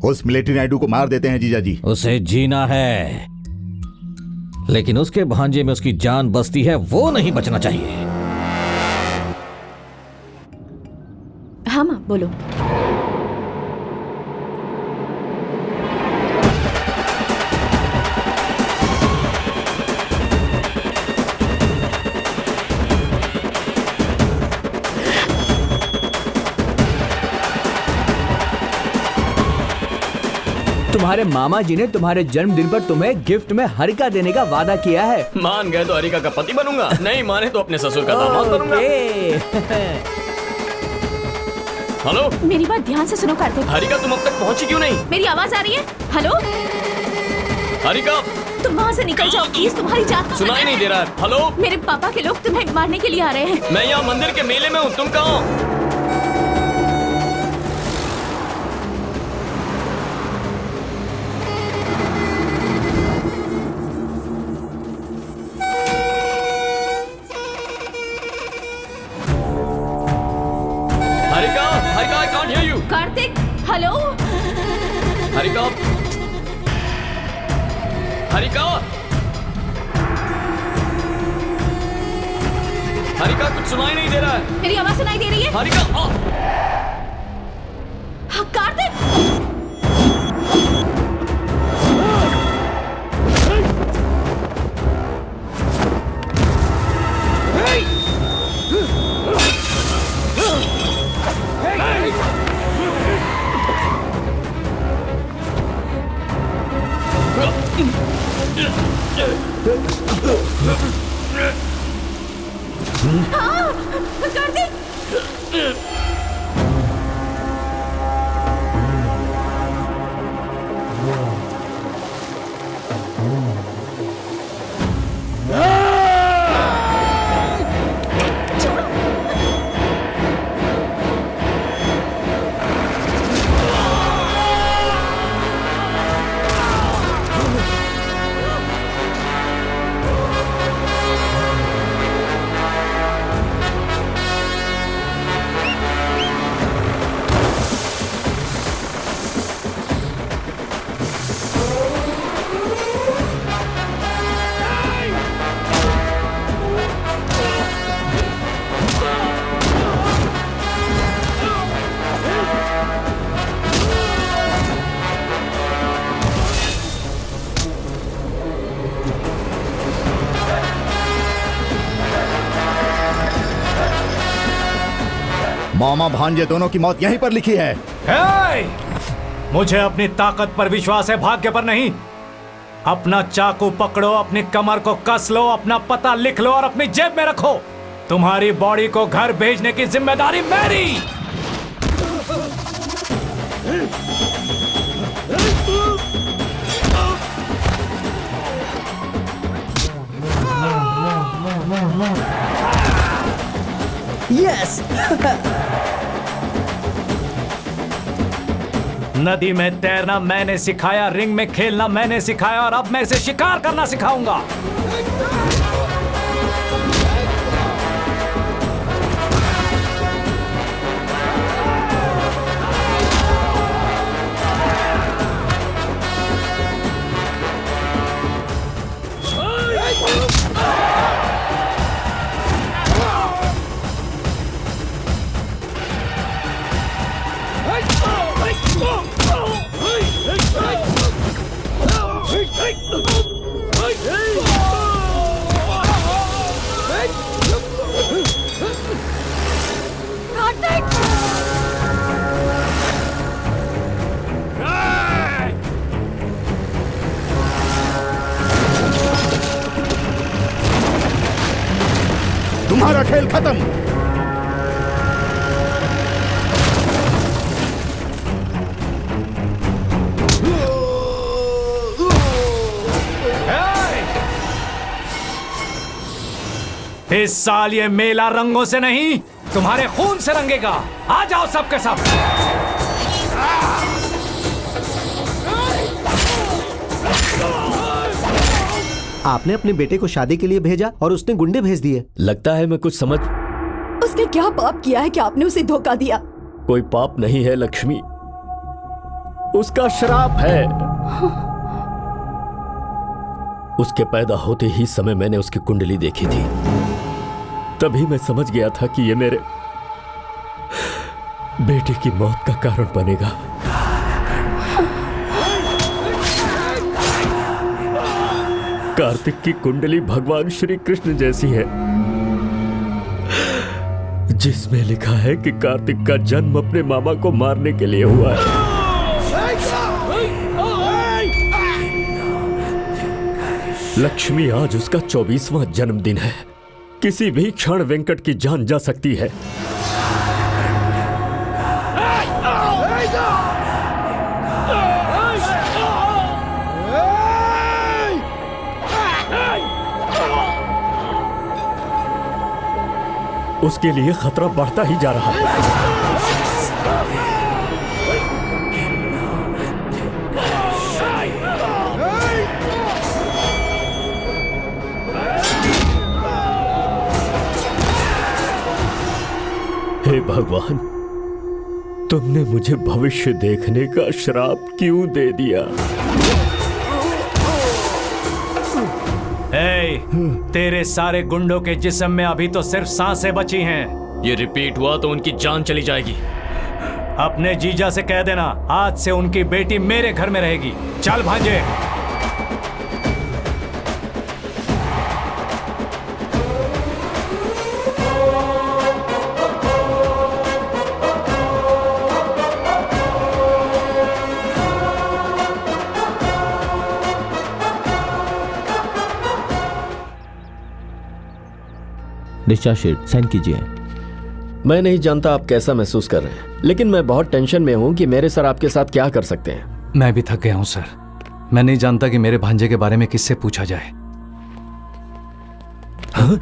उस मिलिट्री नायडू को मार देते हैं जीजा जी। उसे जीना है, लेकिन उसके भांजे में उसकी जान बसती है, वो नहीं बचना चाहिए। हाँ माँ बोलो। तुम्हारे मामा जी ने तुम्हारे जन्मदिन पर तुम्हें गिफ्ट में हरिका देने का वादा किया है। मान गए तो हरिका का पति बनूंगा, नहीं माने तो अपने ससुर का दामाद बनूंगा। हेलो, मेरी बात ध्यान से सुनो कार्तिक। हरिका तुम अब तक पहुंची क्यों नहीं? मेरी आवाज आ रही है? हेलो, हरिका तुम वहाँ से निकल जाओ प्लीज, तुम्हारी जान। सुनाई नहीं दे रहा है। हेलो, मेरे पापा के लोग तुम्हें मारने के लिए आ रहे हैं। मैं यहाँ मंदिर के मेले में हूँ, तुम कहाँ हो? Harika, I can't hear you. Kartik, hello. Harika, Harika, Harika कुछ सुनाई नहीं दे रहा है। मेरी आवाज सुनाई दे रही है? हरिका, हाँ, कार्तिक। हाँ, कार्तिक। मामा भांजे दोनों की मौत यहीं पर लिखी है। मुझे अपनी ताकत पर विश्वास है, भाग्य पर नहीं। अपना चाकू पकड़ो, अपनी कमर को कस लो, अपना पता लिख लो और अपनी जेब में रखो। तुम्हारी बॉडी को घर भेजने की जिम्मेदारी मेरी। यस। नदी में तैरना मैंने सिखाया, रिंग में खेलना मैंने सिखाया और अब मैं इसे शिकार करना सिखाऊंगा। तुम्हारा खेल खत्म। इस साल ये मेला रंगों से नहीं, तुम्हारे खून से रंगेगा। आ जाओ सबके सब। आपने अपने बेटे को शादी के लिए भेजा और उसने गुंडे भेज दिए। लगता है मैं कुछ समझ। उसने क्या पाप किया है कि आपने उसे धोखा दिया? कोई पाप नहीं है लक्ष्मी, उसका श्राप है। उसके पैदा होते ही समय मैंने उसकी कुंडली देखी थी, तभी मैं समझ गया था कि ये मेरे बेटे की मौत का कारण बनेगा। कार्तिक की कुंडली भगवान श्री कृष्ण जैसी है, जिसमें लिखा है कि कार्तिक का जन्म अपने मामा को मारने के लिए हुआ है। लक्ष्मी आज उसका 24वां जन्मदिन है। किसी भी क्षण वेंकट की जान जा सकती है। उसके लिए खतरा बढ़ता ही जा रहा है। हे भगवान, तुमने मुझे भविष्य देखने का श्राप क्यों दे दिया? तेरे सारे गुंडों के जिस्म में अभी तो सिर्फ सांसें बची हैं। ये रिपीट हुआ तो उनकी जान चली जाएगी। अपने जीजा से कह देना आज से उनकी बेटी मेरे घर में रहेगी। चल भांजे। डिस्चार्ज शीट साइन कीजिए। मैं नहीं जानता आप कैसा महसूस कर रहे हैं, लेकिन मैं बहुत टेंशन में हूं कि मेरे सर आपके साथ क्या कर सकते हैं। मैं भी थक गया हूं सर। मैं नहीं जानता कि मेरे भांजे के बारे में किससे पूछा जाए। हाँ?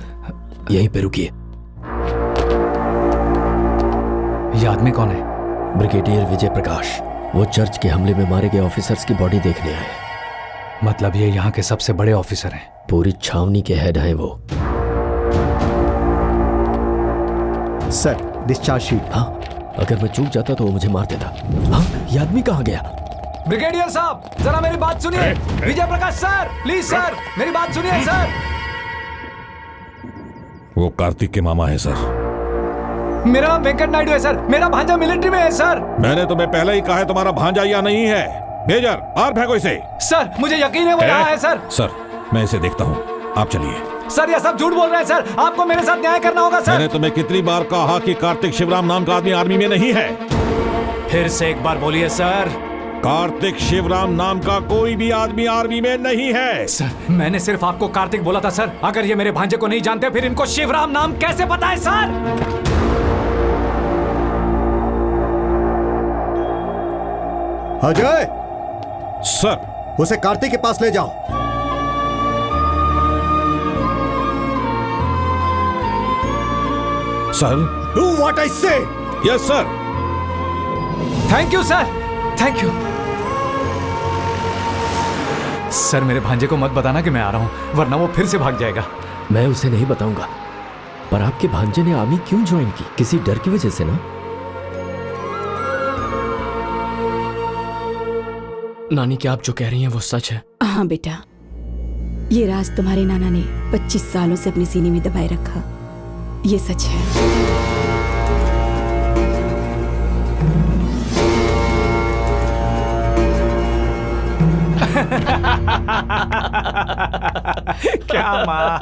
यहीं पे रुकिए। ये आदमी कौन है? ब्रिगेडियर विजय प्रकाश। वो चर्च के हमले में मारे गए ऑफिसर्स की बॉडी देखने आए। मतलब ये यहाँ के सबसे बड़े ऑफिसर हैं। पूरी छावनी के हेड हैं वो। Sir, discharge sheet. हाँ, अगर मैं चूक जाता तो वो मुझे मार देता। हाँ, ये आदमी कहाँ गया? ब्रिगेडियर साहब, जरा मेरी बात सुनिए। Vijay Prakash sir, please sir, मेरी बात सुनिए सर। वो कार्तिक के मामा है सर। मेरा नाम वेंकट नायडू है सर। मेरा भांजा मिलिट्री में है सर। मैंने तुम्हें पहले ही कहा है तुम्हारा भांजा या नहीं है। मेजर, बाहर फेंको इसे। सर, मुझे यकीन है वो यहाँ है सर। सर, मैं इसे देखता हूँ, आप चलिए। सर, ये सब झूठ बोल रहे हैं सर। आपको मेरे साथ न्याय करना होगा सर। मैंने तुम्हें कितनी बार कहा कि कार्तिक शिवराम नाम का आदमी आर्मी में नहीं है। फिर से एक बार बोलिए सर। कार्तिक शिवराम नाम का कोई भी आदमी आर्मी में नहीं है। सर, मैंने सिर्फ आपको कार्तिक बोला था सर। अगर ये मेरे भांजे को नहीं जानते फिर इनको शिवराम नाम कैसे पता है सर? अजय, सर, उसे कार्तिक के पास ले जाओ। सर, डू व्हाट आई से। Yes sir. Thank you sir, thank you sir. मेरे भांजे को मत बताना कि मैं आ रहा हूं, वरना वो फिर से भाग जाएगा। मैं उसे नहीं बताऊंगा। पर आपके भांजे ने आर्मी क्यों ज्वाइन की? किसी डर की वजह से ना? नानी, क्या आप जो कह रही हैं वो सच है? हाँ बेटा, ये राज तुम्हारे नाना ने 25 सालों से अपने सीने में दबाए रखा। ये सच है। क्या माँ?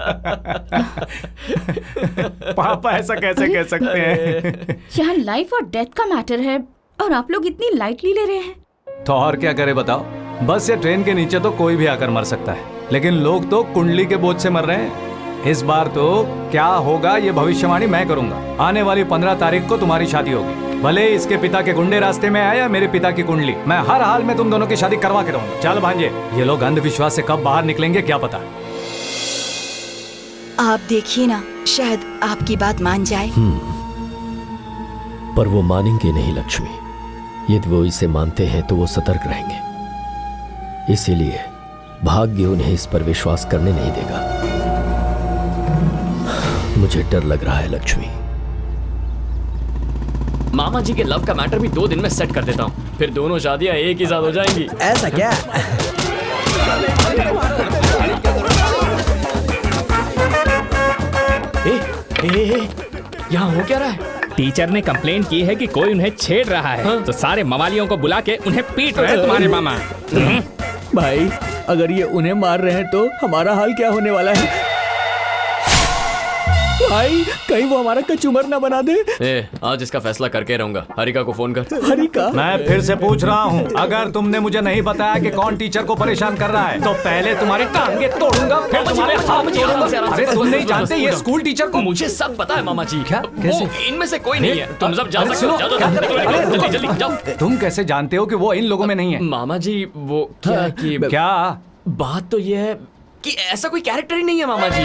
पापा ऐसा कैसे कह सकते हैं? यहाँ लाइफ और डेथ का मैटर है और आप लोग इतनी लाइटली ले रहे हैं। तो और क्या करे बताओ? बस या ट्रेन के नीचे तो कोई भी आकर मर सकता है, लेकिन लोग तो कुंडली के बोझ से मर रहे हैं। इस बार तो क्या होगा ये भविष्यवाणी मैं करूंगा। आने वाली 15 तारीख को तुम्हारी शादी होगी। भले इसके पिता के गुंडे रास्ते में आए या मेरे पिता की कुंडली, मैं हर हाल में तुम दोनों की शादी करवा के रहूंगा। चल भांजे, ये लोग अंधविश्वास से कब बाहर निकलेंगे क्या पता। आप देखिए ना, शायद आपकी बात मान जाए। पर वो मानेंगे नहीं लक्ष्मी। यदि वो इसे मानते हैं तो वो सतर्क रहेंगे। इसीलिए भाग्य उन्हें इस पर विश्वास करने नहीं देगा। मुझे डर लग रहा है लक्ष्मी। मामा जी के लव का मैटर भी 2 दिन में सेट कर देता हूँ, फिर दोनों शादियाँ एक ही साथ हो जाएंगी। ऐसा क्या? यहाँ हो क्या रहा है? टीचर ने कंप्लेन की है कि कोई उन्हें छेड़ रहा है। हाँ? तो सारे मवालियों को बुला के उन्हें पीट रहे हैं तुम्हारे मामा। भाई अगर ये उन्हें मार रहे हैं तो हमारा हाल क्या होने वाला है? भाई कहीं वो हमारा कचूमर ना बना दे। आज इसका फैसला करके रहूंगा। हरिका को फोन कर। हरिका? मैं फिर से पूछ रहा हूँ, अगर तुमने मुझे नहीं बताया कि कौन टीचर को परेशान कर रहा है तो पहले तुम्हारी टांगे तोड़ूंगा, फिर तुम्हारे हाथ तोड़ूंगा। अरे तुम नहीं जानते ये स्कूल टीचर को? मुझे सब पता है मामा जी। क्या? कैसे? इनमें से कोई नहीं है। तुम सब जा सकते हो। जल्दी जल्दी जाओ। तुम कैसे जानते हो कि वो इन लोगों में नहीं है? मामा जी वो क्या कि क्या बात तो ये है कि ऐसा कोई कैरेक्टर ही नहीं है मामा जी।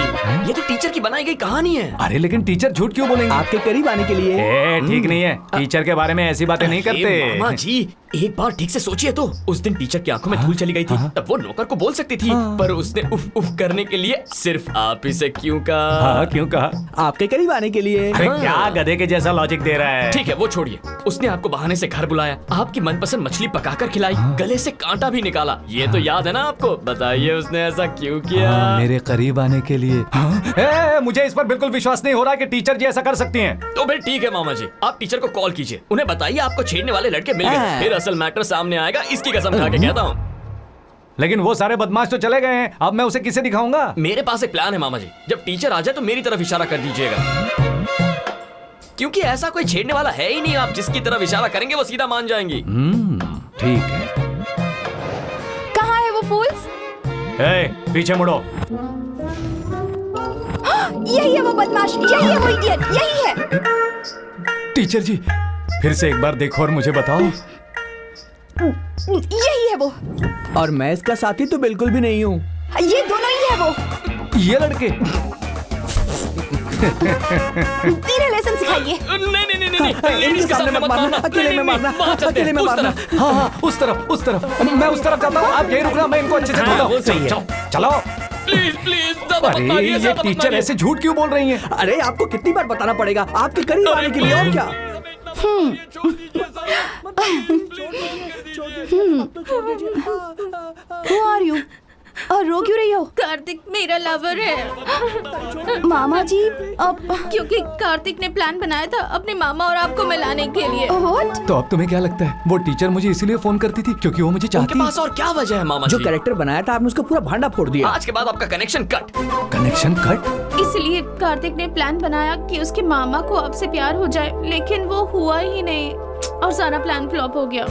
ये तो टीचर की बनाई गई कहानी है। अरे लेकिन टीचर झूठ क्यों बोलेंगे? आपके करीब आने के लिए। ठीक नहीं है, टीचर के बारे में ऐसी बातें नहीं करते। मामा जी एक बार ठीक से सोचिए तो, उस दिन टीचर की आंखों में धूल चली गई थी, तब वो नौकर को बोल सकती थी, पर उसने उफ उफ करने के लिए सिर्फ आप ही से क्यों कहा? क्यों कहा? आपके करीब आने के लिए। अरे क्या गधे के जैसा लॉजिक दे रहा है? ठीक है वो छोड़िए। उसने आपको बहाने से घर बुलाया, आपकी मनपसंद मछली पकाकर खिलाई, गले से कांटा भी निकाला, ये तो याद है ना आपको? बताइए उसने ऐसा क्यों किया? मेरे करीब आने के लिए। मुझे इस पर बिल्कुल विश्वास नहीं हो रहा कि टीचर जी ऐसा कर सकती हैं। तो फिर ठीक है मामा जी, आप टीचर को कॉल कीजिए, उन्हें बताइए आपको छेड़ने वाले लड़के मिल गए, फिर असल मैटर सामने आएगा, इसकी कसम खा के कहता हूँ। लेकिन वो सारे बदमाश तो चले गए हैं, अब मैं उसे किसे दिखाऊंगा? मेरे पास एक प्लान है मामा जी, जब टीचर आ जाए तो मेरी तरफ इशारा कर दीजिएगा, क्योंकि ऐसा कोई छेड़ने वाला है ही नहीं। आप जिसकी तरफ इशारा करेंगे वो सीधा मान जाएंगी। ठीक है। कहाँ है वो फूल्स? पीछे मुड़ो। यही है वो बदमाश, यही है वो इडियट, यही है। टीचर जी फिर से एक बार देखो और मुझे बताओ। यही है वो। और मैं इसका साथी तो बिल्कुल भी नहीं हूँ। ये दोनों ही है वो। ये लड़के। इन्हें लेसन सिखाइए। नहीं, इनके सामने मत मारना, अकेले में मारना, अकेले में मारना। हाँ उस तरफ। मैं उस तरफ जाता हूँ, आप यही रुकना, मैं इनको अच्छे से बताता हूँ। चलो प्लीज। अरे ये टीचर ऐसे झूठ क्यों बोल रही हैं? अरे आपको कितनी बार बताना पड़ेगा आपके करीब आने के लिए, और क्या? Who are you? और रो क्यों रही हो? कार्तिक मेरा लवर है। मामा जी अब क्योंकि कार्तिक ने प्लान बनाया था अपने मामा और आपको मिलाने के लिए। What? तो अब तुम्हें क्या लगता है वो टीचर मुझे इसीलिए फोन करती थी क्योंकि वो मुझे चाहती? उनके पास और क्या वजह है मामा जी? जो कैरेक्टर बनाया था आपने उसका पूरा भांडा फोड़ दिया। आज के बाद आपका कनेक्शन कट। Connection cut? इसलिए कार्तिक ने प्लान बनाया कि उसके मामा को आपसे प्यार हो जाए, लेकिन वो हुआ ही नहीं और सारा प्लान फ्लॉप हो गया।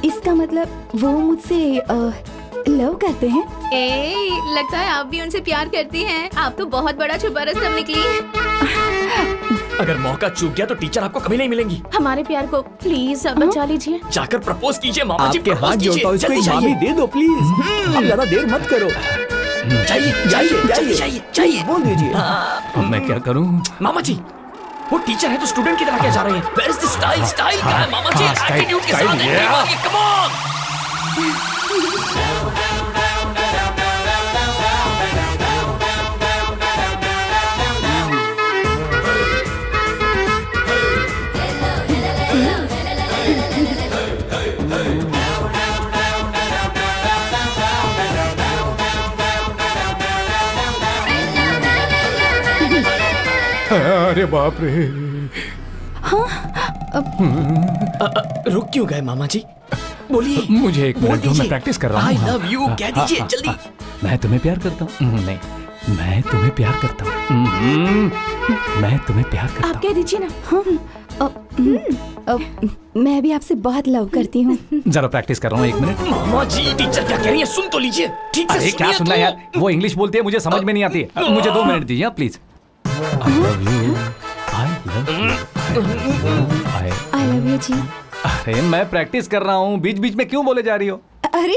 इसका मतलब वो मुझसे लव करते हैं? लगता है आप भी उनसे प्यार करती हैं। आप तो बहुत बड़ा छुपा रस्तम निकली। अगर मौका चूक गया तो टीचर आपको कभी नहीं मिलेंगी। हमारे प्यार को प्लीज अब बचा लीजिए। जाकर प्रपोज कीजिए मामा जी, आपके हाथ प्रपोज जोड़ता हूँ, कीजिए। इसको जल्दी मामी जाइए। दे दो प्लीज। अब ज्यादा देर मत करो। जाइए। बोल दीजिए। अब मैं क्या करूं? मामा जी वो टीचर है तो स्टूडेंट की तरह क्या जा रहे हैं? Where is the style? Style क्या है मामा जी? एटीट्यूड के साथ एंट्री मारिए, come on! अरे बाप रे। रुक क्यों गए मामा जी? बोलिए। मुझे एक मिनट दो, मैं प्रैक्टिस कर रहा हूँ। I love you कह दीजिए जल्दी। मैं तुम्हें प्यार करता हूँ। नहीं, मैं तुम्हें प्यार करता हूँ। मैं तुम्हें प्यार करता हूँ। आप कह दीजिए ना। मैं भी आपसे बहुत लव करती हूँ। जरा प्रैक्टिस कर रहा हूँ, एक मिनट। मामा जी टीचर क्या कह रही है सुन तो लीजिए। ठीक से अरे क्या सुनिए सुनना तो। यार, वो इंग्लिश बोलती है, मुझे समझ में नहीं आती। मुझे 2 मिनट दीजिए प्लीज। I love you जी। अरे मैं प्रैक्टिस कर रहा हूँ, बीच बीच में क्यों बोले जा रही हो? अरे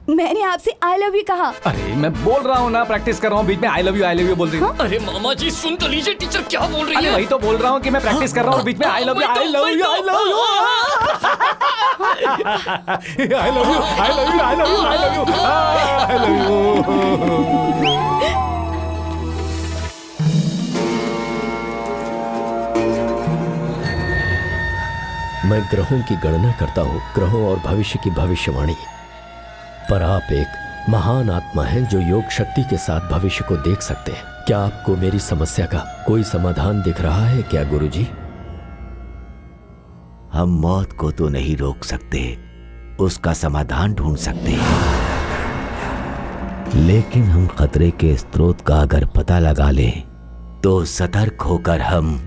मैंने आपसे आई लव यू कहा। अरे मैं बोल रहा हूँ ना, प्रैक्टिस कर रहा हूँ, बीच में आई लव यू बोल रही हूँ। अरे मामा जी सुन तो लीजिए टीचर क्या बोल रही अरे है। वही तो बोल रहा हूँ कि मैं प्रैक्टिस कर रहा हूँ, बीच में I love you I love you I love you I love you I love you I love you I love you I love you. मैं ग्रहों की गणना करता हूँ, ग्रहों और भविष्य की भविष्यवाणी, पर आप एक महान आत्मा हैं जो योग शक्ति के साथ भविष्य को देख सकते हैं। क्या आपको मेरी समस्या का कोई समाधान दिख रहा है क्या गुरुजी? हम मौत को तो नहीं रोक सकते, उसका समाधान ढूंढ सकते हैं, लेकिन हम खतरे के स्रोत का अगर पता लगा लें तो सतर्क होकर हम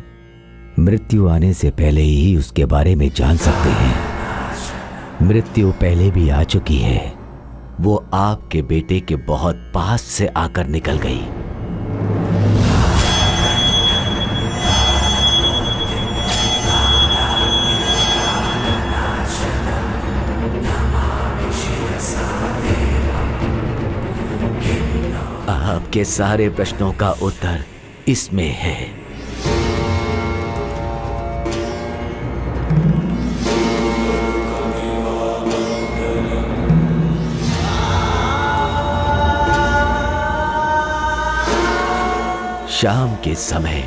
मृत्यु आने से पहले ही उसके बारे में जान सकते हैं। मृत्यु पहले भी आ चुकी है, वो आपके बेटे के बहुत पास से आकर निकल गई। आपके सारे प्रश्नों का उत्तर इसमें है। शाम के समय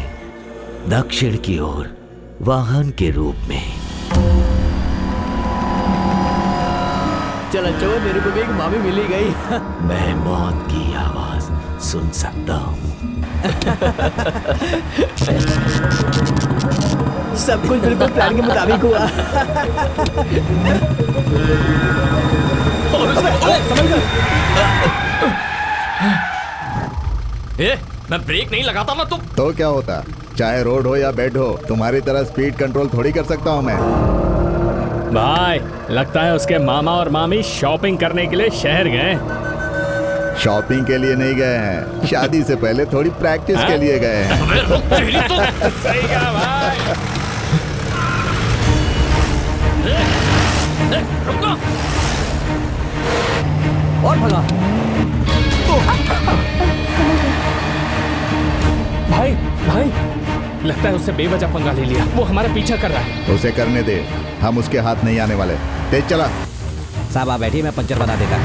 दक्षिण की ओर वाहन के रूप में। चल अच्छा हुआ मेरे को भी एक मामी मिली गई। मैं मौत की आवाज सुन सकता हूँ। सब कुछ बिल्कुल प्लान के मुताबिक हुआ। मैं ब्रेक नहीं लगाता ना तुम। तो क्या होता, चाहे रोड हो या बेड हो, तुम्हारी तरह स्पीड कंट्रोल थोड़ी कर सकता हूँ मैं। भाई लगता है उसके मामा और मामी शॉपिंग करने के लिए शहर गए। शॉपिंग के लिए नहीं गए हैं, शादी से पहले थोड़ी प्रैक्टिस के लिए गए हैं। सही कहा भाई। और भगा। भाई भाई लगता है उससे बेवजह पंगा ले लिया, वो हमारा पीछा कर रहा है। उसे करने दे, हम उसके हाथ नहीं आने वाले। तेज चला। साहब आप बैठिए, मैं पंचर बना देगा।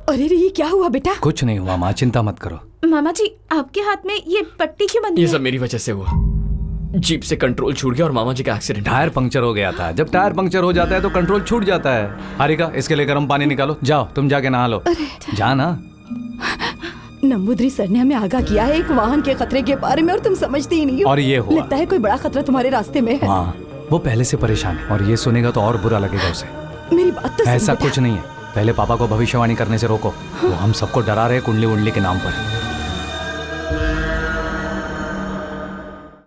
अरे रे, ये क्या हुआ बेटा? कुछ नहीं हुआ माँ, चिंता मत करो। मामा जी आपके हाथ में ये पट्टी क्यों बंधी ये है? सब मेरी वजह से हुआ। जीप से कंट्रोल छूट गया और मामा जी का एक्सीडेंट। टायर पंक्चर हो गया था। जब टायर पंक्चर हो जाता है तो कंट्रोल छूट जाता है। हारिका, इसके लिए गर्म पानी निकालो। जाओ तुम जाके नहा लो। जा ना। नंबूदरी सर ने हमें आगाह किया है एक वाहन के खतरे के बारे में और तुम समझते ही नहीं हो। और ये हुआ। लगता है कोई बड़ा खतरा तुम्हारे रास्ते में है। हाँ, वो पहले से परेशान है और ये सुनेगा तो और बुरा लगेगा उसे। मेरी बात तो सुन ऐसा बेटा। कुछ नहीं है। पहले पापा को भविष्यवाणी करने से रोको। वो हम सबको डरा रहे कुंडली उंडली के नाम पर।